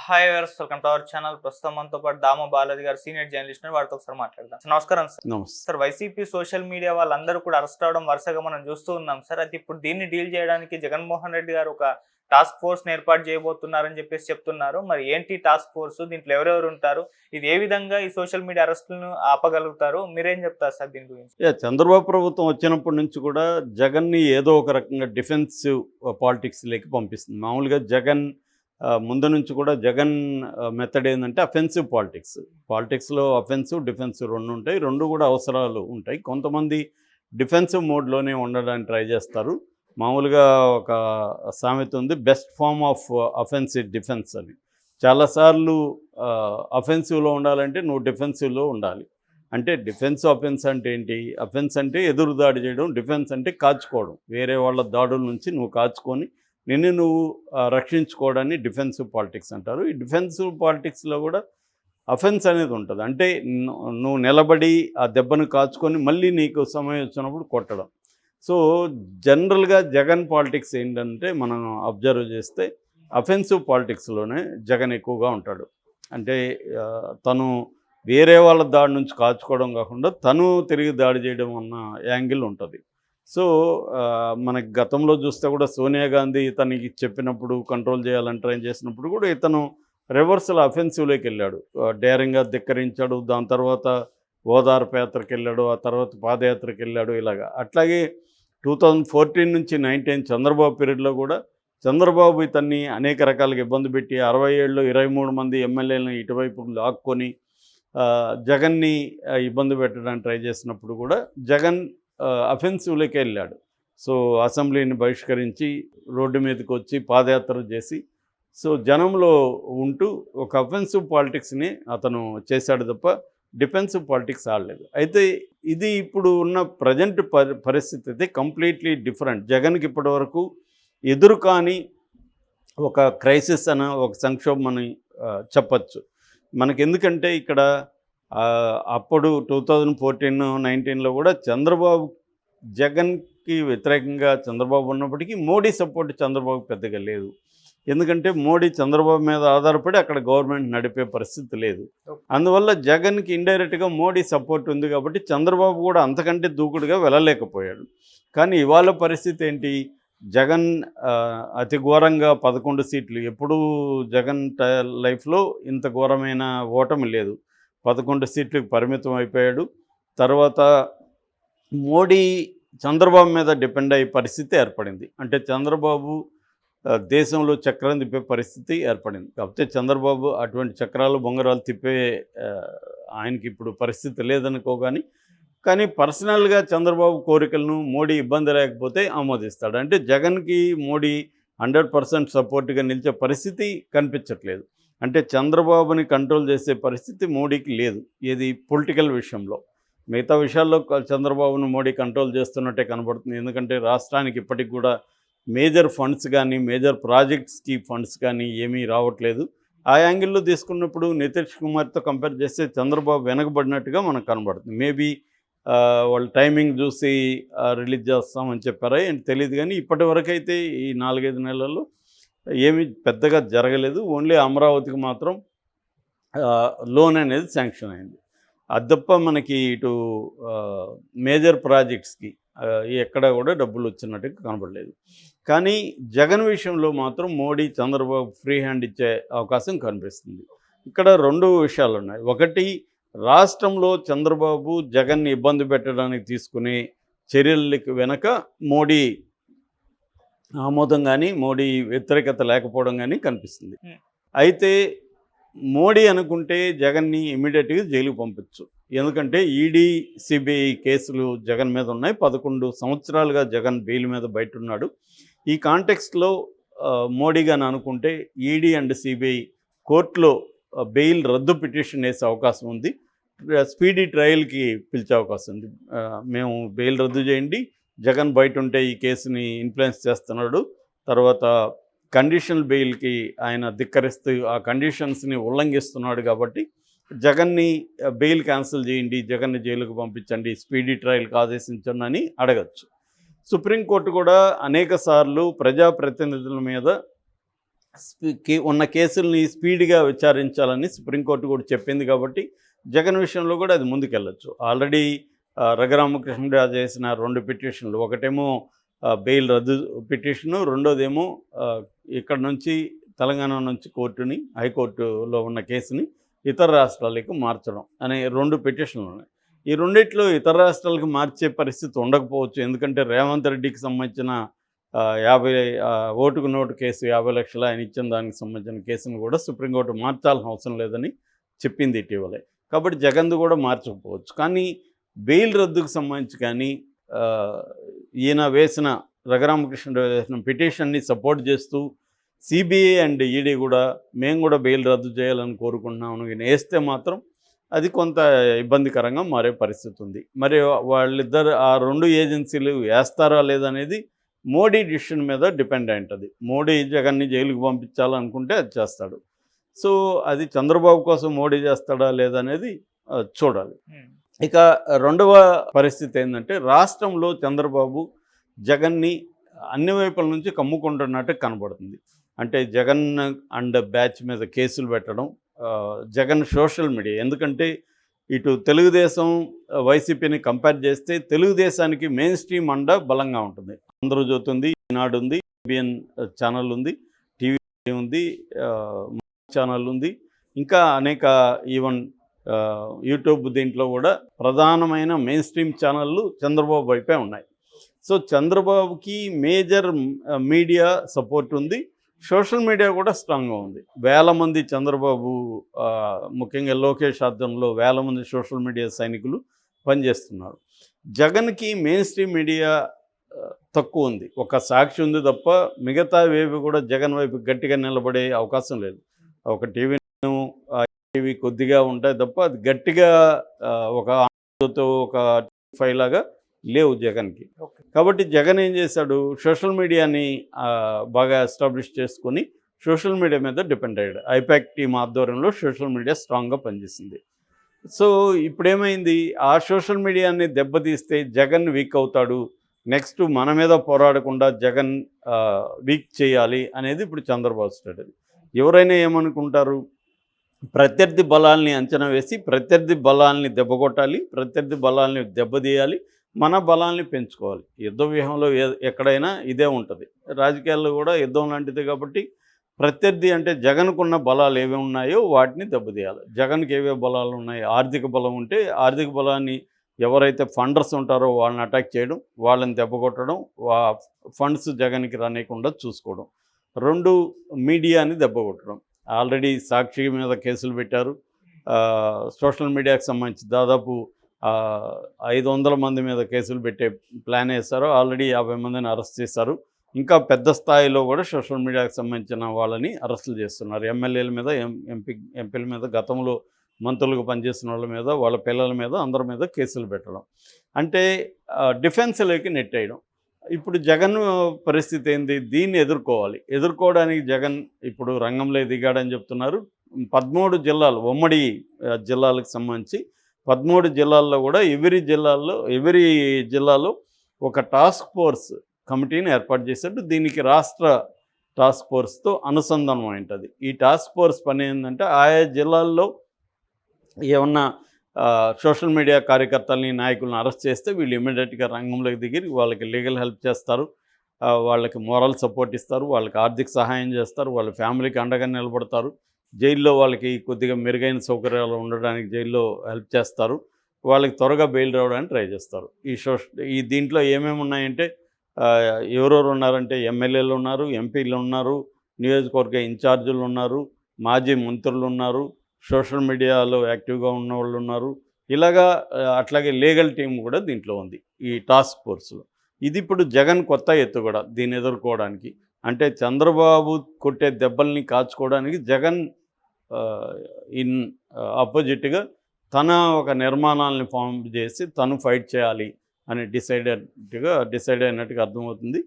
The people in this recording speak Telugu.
Hi viewers, welcome to our channel. ప్రస్తుతం మనతో పాటు దామ బాలాజీ గారు, సీనియర్ జర్నలిస్ట్, వారితో ఒకసారి మాట్లాడదాం. సార్, నమస్కారం సార్. నమస్తే. సార్, వైసీపీ సోషల్ మీడియా వాళ్ళందరూ కూడా అరెస్ట్ అవడం వరుసగా మనం చూస్తూ ఉన్నాం సార్. అయితే ఇప్పుడు దీన్ని డీల్ చేయడానికి జగన్మోహన్ రెడ్డి గారు ఒక టాస్క్ ఫోర్స్ ఏర్పాటు చేయబోతున్నారని చెప్పేసి చెప్తున్నారు. మరి ఏంటి టాస్క్ ఫోర్స్, దీంట్లో ఎవరెవరు ఉంటారు, ఇది ఏ విధంగా ఈ సోషల్ మీడియా అరెస్టులను ఆపగలుగుతారు, మీరేం చెప్తారు సార్ దీని గురించి? చంద్రబాబు ప్రభుత్వం వచ్చినప్పటి నుంచి కూడా జగన్ని ఏదో ఒక రకంగా డిఫెన్సివ్ పాలిటిక్స్లోకి పంపిస్తుంది. మామూలుగా జగన్ ముందు నుంచి కూడా జగన్ మెథడ్ ఏంటంటే అఫెన్సివ్ పాలిటిక్స్. పాలిటిక్స్లో అఫెన్సివ్, డిఫెన్సివ్ రెండు ఉంటాయి. రెండు కూడా అవసరాలు ఉంటాయి. కొంతమంది డిఫెన్సివ్ మోడ్లోనే ఉండడానికి ట్రై చేస్తారు. మామూలుగా ఒక సామెత ఉంది, best form of offensive defence అని. చాలాసార్లు అఫెన్సివ్లో ఉండాలంటే నువ్వు డిఫెన్సివ్లో ఉండాలి. అంటే డిఫెన్స్ అఫెన్స్ అంటే ఏంటి? అఫెన్స్ అంటే ఎదురు దాడి చేయడం, డిఫెన్స్ అంటే కాచుకోవడం. వేరే వాళ్ళ దాడుల నుంచి నువ్వు కాచుకొని నిన్ను నువ్వు రక్షించుకోవడాన్ని డిఫెన్సివ్ పాలిటిక్స్ అంటారు. ఈ డిఫెన్సివ్ పాలిటిక్స్లో కూడా అఫెన్స్ అనేది ఉంటుంది. అంటే నువ్వు నిలబడి ఆ దెబ్బను కాచుకొని మళ్ళీ నీకు సమయం వచ్చినప్పుడు కొట్టడం. సో జనరల్గా జగన్ పాలిటిక్స్ ఏంటంటే మనం అబ్జర్వ్ చేస్తే అఫెన్సివ్ పాలిటిక్స్లోనే జగన్ ఎక్కువగా ఉంటాడు. అంటే తను వేరే వాళ్ళ దాడి నుంచి కాచుకోవడం కాకుండా తను తిరిగి దాడి చేయడం అన్న యాంగిల్ ఉంటుంది. సో మనకి గతంలో చూస్తే కూడా సోనియా గాంధీ తనకి చెప్పినప్పుడు కంట్రోల్ చేయాలని ట్రై చేసినప్పుడు కూడా ఇతను రివర్సల్ అఫెన్సివ్లోకి వెళ్ళాడు. డేరింగ్గా ధిక్కరించాడు. దాని తర్వాత ఓదార్పు యాత్రకి వెళ్ళాడు. ఆ తర్వాత పాదయాత్రకి వెళ్ళాడు. ఇలాగా అట్లాగే 2014 నుంచి 19 చంద్రబాబు పీరియడ్లో కూడా చంద్రబాబు ఇతన్ని అనేక రకాలుగా ఇబ్బంది పెట్టి 67లో 23 మంది ఎమ్మెల్యేలను ఇటువైపు లాక్కొని జగన్ని ఇబ్బంది పెట్టడానికి ట్రై చేసినప్పుడు కూడా జగన్ అఫెన్సివ్లోకి వెళ్ళాడు. సో అసెంబ్లీని బహిష్కరించి రోడ్డు మీదకి వచ్చి పాదయాత్ర చేసి సో జనంలో ఉంటూ ఒక అఫెన్సివ్ పాలిటిక్స్ని అతను చేశాడు తప్ప డిఫెన్సివ్ పాలిటిక్స్ ఆడలేదు. అయితే ఇది ఇప్పుడు ఉన్న ప్రజెంట్ పరిస్థితి అయితే కంప్లీట్లీ డిఫరెంట్. జగన్కి ఇప్పటి వరకు ఎదురు కాని ఒక క్రైసిస్ అని, ఒక సంక్షోభం అని చెప్పచ్చు. మనకి ఎందుకంటే ఇక్కడ అప్పుడు 2014-19లో కూడా చంద్రబాబు జగన్కి వ్యతిరేకంగా చంద్రబాబు ఉన్నప్పటికీ మోడీ సపోర్ట్ చంద్రబాబు పెద్దగా లేదు. ఎందుకంటే మోడీ చంద్రబాబు మీద ఆధారపడి అక్కడ గవర్నమెంట్ నడిపే పరిస్థితి లేదు. అందువల్ల జగన్కి ఇండైరెక్ట్గా మోడీ సపోర్ట్ ఉంది కాబట్టి చంద్రబాబు కూడా అంతకంటే దూకుడుగా వెళ్ళలేకపోయాడు. కానీ ఇవాళ పరిస్థితి ఏంటి? జగన్ అతి ఘోరంగా 11 సీట్లు. ఎప్పుడూ జగన్ లైఫ్లో ఇంత ఘోరమైన ఓటమి లేదు. 11 సీట్లకు పరిమితం అయిపోయాడు. తర్వాత మోడీ చంద్రబాబు మీద డిపెండ్ అయ్యే పరిస్థితి ఏర్పడింది. అంటే చంద్రబాబు దేశంలో చక్రం తిప్పే పరిస్థితి ఏర్పడింది. కాకపోతే చంద్రబాబు అటువంటి చక్రాలు బొంగరాలు తిప్పే ఆయనకి ఇప్పుడు పరిస్థితి లేదనుకో. కానీ పర్సనల్గా చంద్రబాబు కోరికలను మోడీ ఇబ్బంది లేకపోతే ఆమోదిస్తాడు. అంటే జగన్కి మోడీ 100% సపోర్ట్గా నిలిచే పరిస్థితి కనిపించట్లేదు. అంటే చంద్రబాబుని కంట్రోల్ చేసే పరిస్థితి మోడీకి లేదు. ఇది పొలిటికల్ విషయంలో. మిగతా విషయాల్లో చంద్రబాబును మోడీ కంట్రోల్ చేస్తున్నట్టే కనబడుతుంది. ఎందుకంటే రాష్ట్రానికి ఇప్పటికి కూడా మేజర్ ఫండ్స్ కానీ, మేజర్ ప్రాజెక్ట్స్కి ఫండ్స్ కానీ ఏమీ రావట్లేదు. ఆ యాంగిల్లో తీసుకున్నప్పుడు నితీష్ కుమార్తో కంపేర్ చేస్తే చంద్రబాబు వెనకబడినట్టుగా మనకు కనబడుతుంది. మేబీ వాళ్ళు టైమింగ్ చూసి రిలీజ్ చేస్తామని చెప్పారా ఏంటి తెలియదు. కానీ ఇప్పటి వరకైతే ఈ 4-5 నెలల్లో ఏమీ పెద్దగా జరగలేదు. ఓన్లీ అమరావతికి మాత్రం లోన్ అనేది శాంక్షన్ అయింది. అది తప్ప మనకి ఇటు మేజర్ ప్రాజెక్ట్స్కి ఎక్కడ కూడా డబ్బులు వచ్చినట్టుగా కనబడలేదు. కానీ జగన్ విషయంలో మాత్రం మోడీ చంద్రబాబు ఫ్రీ హ్యాండ్ ఇచ్చే అవకాశం కనిపిస్తుంది. ఇక్కడ 2 విషయాలు ఉన్నాయి. ఒకటి, రాష్ట్రంలో చంద్రబాబు జగన్ని ఇబ్బంది పెట్టడానికి తీసుకునే చర్యలకి వెనక మోడీ ఆమోదం కానీ, మోడీ వ్యతిరేకత లేకపోవడం కానీ కనిపిస్తుంది. అయితే మోడీ అనుకుంటే జగన్ని ఇమీడియట్గా జైలుకు పంపించు. ఎందుకంటే ఈడీ, సిబిఐ కేసులు జగన్ మీద ఉన్నాయి. 11 సంవత్సరాలుగా జగన్ బెయిల్ మీద బయట ఉన్నాడు. ఈ కాంటెక్స్ట్లో మోడీ గాని అనుకుంటే ఈడీ అండ్ సిబిఐ కోర్టులో బెయిల్ రద్దు పిటిషన్ వేసే అవకాశం ఉంది. స్పీడీ ట్రయల్కి పిలిచే అవకాశం ఉంది. మేము బెయిల్ రద్దు చేయండి, జగన్ బయట ఉంటే ఈ కేసుని ఇన్ఫ్లుయెన్స్ చేస్తున్నాడు, తర్వాత కండిషనల్ బెయిల్కి ఆయన ధిక్కరిస్తూ ఆ కండిషన్స్ని ఉల్లంఘిస్తున్నాడు కాబట్టి జగన్ని బెయిల్ క్యాన్సిల్ చేయండి, జగన్ని జైలుకు పంపించండి, స్పీడీ ట్రయల్కి ఆదేశించండి అని అడగచ్చు. సుప్రీంకోర్టు కూడా అనేక సార్లు ప్రజాప్రతినిధుల మీద ఉన్న కేసుల్ని స్పీడ్గా విచారించాలని సుప్రీంకోర్టు కూడా చెప్పింది కాబట్టి జగన్ విషయంలో కూడా అది ముందుకెళ్ళచ్చు. ఆల్రెడీ రఘురామకృష్ణరాజు చేసిన 2 పిటిషన్లు, ఒకటేమో బెయిల్ రద్దు పిటిషను, రెండోదేమో ఇక్కడ నుంచి తెలంగాణ నుంచి కోర్టుని, హైకోర్టులో ఉన్న కేసుని ఇతర రాష్ట్రాలకు మార్చడం అనే 2 పిటిషన్లు ఉన్నాయి. ఈ రెండిట్లో ఇతర రాష్ట్రాలకు మార్చే పరిస్థితి ఉండకపోవచ్చు. ఎందుకంటే రేవంత్ రెడ్డికి సంబంధించిన 50 ఓటుకు నోటు కేసు 50 లక్షలు ఆయన ఇచ్చిన దానికి సంబంధించిన కేసును కూడా సుప్రీంకోర్టు మార్చాల్సిన అవసరం లేదని చెప్పింది ఇటీవలే. కాబట్టి జగన్ది కూడా మార్చకపోవచ్చు. కానీ బెయిల్ రద్దుకు సంబంధించి కానీ ఈయన వేసిన రఘురామకృష్ణరావు వేసిన పిటిషన్ని సపోర్ట్ చేస్తూ సిబిఐ అండ్ ఈడీ కూడా మేము కూడా బెయిల్ రద్దు చేయాలని కోరుకుంటున్నాము ఈయన వేస్తే మాత్రం అది కొంత ఇబ్బందికరంగా మారే పరిస్థితి ఉంది. మరి వాళ్ళిద్దరు ఆ 2 ఏజెన్సీలు వేస్తారా లేదనేది మోడీ డిసిషన్ మీద డిపెండ్ అయి ఉంటుంది. మోడీ జగన్ని జైలుకు పంపించాలనుకుంటే అది చేస్తాడు. సో అది చంద్రబాబు కోసం మోడీ చేస్తాడా లేదనేది చూడాలి. ఇక రెండవ పరిస్థితి ఏంటంటే రాష్ట్రంలో చంద్రబాబు జగన్ని అన్ని వైపుల నుంచి కమ్ముకుంటున్నట్టు కనబడుతుంది. అంటే జగన్ అండ్ బ్యాచ్ మీద కేసులు పెట్టడం, జగన్ సోషల్ మీడియా, ఎందుకంటే ఇటు తెలుగుదేశం వైసీపీని కంపేర్ చేస్తే తెలుగుదేశానికి మెయిన్ స్ట్రీమ్ అండ బలంగా ఉంటుంది. ఆంధ్రజ్యోతి ఉంది, ఈనాడు ఉంది, ఏబిఎన్ ఛానల్ ఉంది, టీవీ ఉంది, ఛానల్ ఉంది, ఇంకా అనేక ఈవెన్ యూట్యూబ్ దీంట్లో కూడా ప్రధానమైన మెయిన్ స్ట్రీమ్ ఛానళ్ళు చంద్రబాబు వైపే ఉన్నాయి. సో చంద్రబాబుకి మేజర్ మీడియా సపోర్ట్ ఉంది, సోషల్ మీడియా కూడా స్ట్రాంగ్గా ఉంది. వేల మంది చంద్రబాబు ముఖ్యంగా లోకేష్ ఆధ్వర్యంలో వేల మంది సోషల్ మీడియా సైనికులు పనిచేస్తున్నారు. జగన్కి మెయిన్ స్ట్రీమ్ మీడియా తక్కువ ఉంది, ఒక సాక్షి ఉంది తప్ప మిగతా వేవి కూడా జగన్ వైపు గట్టిగా నిలబడే అవకాశం లేదు. ఒక టీవీ కొద్దిగా ఉంటాయి తప్ప అది గట్టిగా ఒక ఒక ఫైవ్ లాగా లేవు జగన్కి. కాబట్టి జగన్ ఏం చేశాడు, సోషల్ మీడియాని బాగా ఎస్టాబ్లిష్ చేసుకొని సోషల్ మీడియా మీద డిపెండ్ అయ్యాడు. ఐపాక్ టీమ్ ఆధ్వర్యంలో సోషల్ మీడియా స్ట్రాంగ్గా పనిచేసింది. సో ఇప్పుడేమైంది, ఆ సోషల్ మీడియాని దెబ్బతీస్తే జగన్ వీక్ అవుతాడు, నెక్స్ట్ మన మీద పోరాడకుండా జగన్ వీక్ చేయాలి అనేది ఇప్పుడు చంద్రబాబు స్ట్రాటజీ. ఎవరైనా ఏమనుకుంటారు, ప్రత్యర్థి బలాల్ని అంచనా వేసి ప్రత్యర్థి బలాల్ని దెబ్బకొట్టాలి, ప్రత్యర్థి బలాల్ని దెబ్బతీయాలి, మన బలాల్ని పెంచుకోవాలి. యుద్ధ వ్యూహంలో ఎక్కడైనా ఇదే ఉంటుంది, రాజకీయాల్లో కూడా యుద్ధం లాంటిది. కాబట్టి ప్రత్యర్థి అంటే జగన్కున్న బలాలు ఏవి ఉన్నాయో వాటిని దెబ్బతీయాలి. జగన్కి ఏవే బలాలు ఉన్నాయి, ఆర్థిక బలం ఉంటే ఆర్థిక బలాన్ని ఎవరైతే ఫండర్స్ ఉంటారో వాళ్ళని అటాక్ చేయడం, వాళ్ళని దెబ్బకొట్టడం, ఫండ్స్ జగన్కి రానియకుండా చూసుకోవడం. 2 మీడియాని దెబ్బకొట్టడం. ఆల్రెడీ సాక్షి మీద కేసులు పెట్టారు, సోషల్ మీడియాకి సంబంధించి దాదాపు 500 మంది మీద కేసులు పెట్టే ప్లాన్ వేశారు. ఆల్రెడీ 50 మందిని అరెస్ట్ చేశారు. ఇంకా పెద్ద స్థాయిలో కూడా సోషల్ మీడియాకి సంబంధించిన వాళ్ళని అరెస్టులు చేస్తున్నారు. ఎమ్మెల్యేల మీద, ఎంపీల మీద, గతంలో మంత్రులుగా పనిచేసిన వాళ్ళ మీద, వాళ్ళ పిల్లల మీద, అందరి మీద కేసులు పెట్టడం అంటే డిఫెన్స్లోకి నెట్టేయడం. ఇప్పుడు జగన్ పరిస్థితి ఏంది, దీన్ని ఎదుర్కోవడానికి జగన్ ఇప్పుడు రంగంలో దిగాడని చెప్తున్నారు. 13 జిల్లాలు, ఉమ్మడి జిల్లాలకు సంబంధించి 13 జిల్లాల్లో కూడా ఎవరి జిల్లాలో ఒక టాస్క్ ఫోర్స్ కమిటీని ఏర్పాటు చేశాడు. దీనికి రాష్ట్ర టాస్క్ ఫోర్స్తో అనుసంధానం ఉంటుంది. ఈ టాస్క్ ఫోర్స్ పని ఏంటంటే ఆయా జిల్లాల్లో ఏమన్నా సోషల్ మీడియా కార్యకర్తల్ని, నాయకులను అరెస్ట్ చేస్తే వీళ్ళు ఇమీడియట్గా రంగంలోకి దిగి వాళ్ళకి లీగల్ హెల్ప్ చేస్తారు, వాళ్ళకి మోరల్ సపోర్ట్ ఇస్తారు, వాళ్ళకి ఆర్థిక సహాయం చేస్తారు, వాళ్ళ ఫ్యామిలీకి అండగా నిలబడతారు, జైల్లో వాళ్ళకి కొద్దిగా మెరుగైన సౌకర్యాలు ఉండడానికి జైల్లో హెల్ప్ చేస్తారు, వాళ్ళకి త్వరగా బెయిల్ రావడానికి ట్రై చేస్తారు. ఈ దీంట్లో ఏమేమి ఉన్నాయంటే ఎవరెవరు ఉన్నారంటే ఎమ్మెల్యేలు ఉన్నారు, ఎంపీలు ఉన్నారు, నియోజకవర్గ ఇన్ఛార్జీలు ఉన్నారు, మాజీ మంత్రులు ఉన్నారు, సోషల్ మీడియాలో యాక్టివ్గా ఉన్న వాళ్ళు ఉన్నారు, ఇలాగా అట్లాగే లీగల్ టీం కూడా దీంట్లో ఉంది ఈ టాస్క్ ఫోర్స్లో. ఇది ఇప్పుడు జగన్ కొత్త ఎత్తుగడ దీన్ని ఎదుర్కోవడానికి. అంటే చంద్రబాబు కొట్టే దెబ్బల్ని కాచుకోవడానికి జగన్ ఇన్ ఆపోజిట్గా తన ఒక నిర్మాణాలని ఫామ్ చేసి తను ఫైట్ చేయాలి అని డిసైడ్ అయినట్టుగా అర్థమవుతుంది.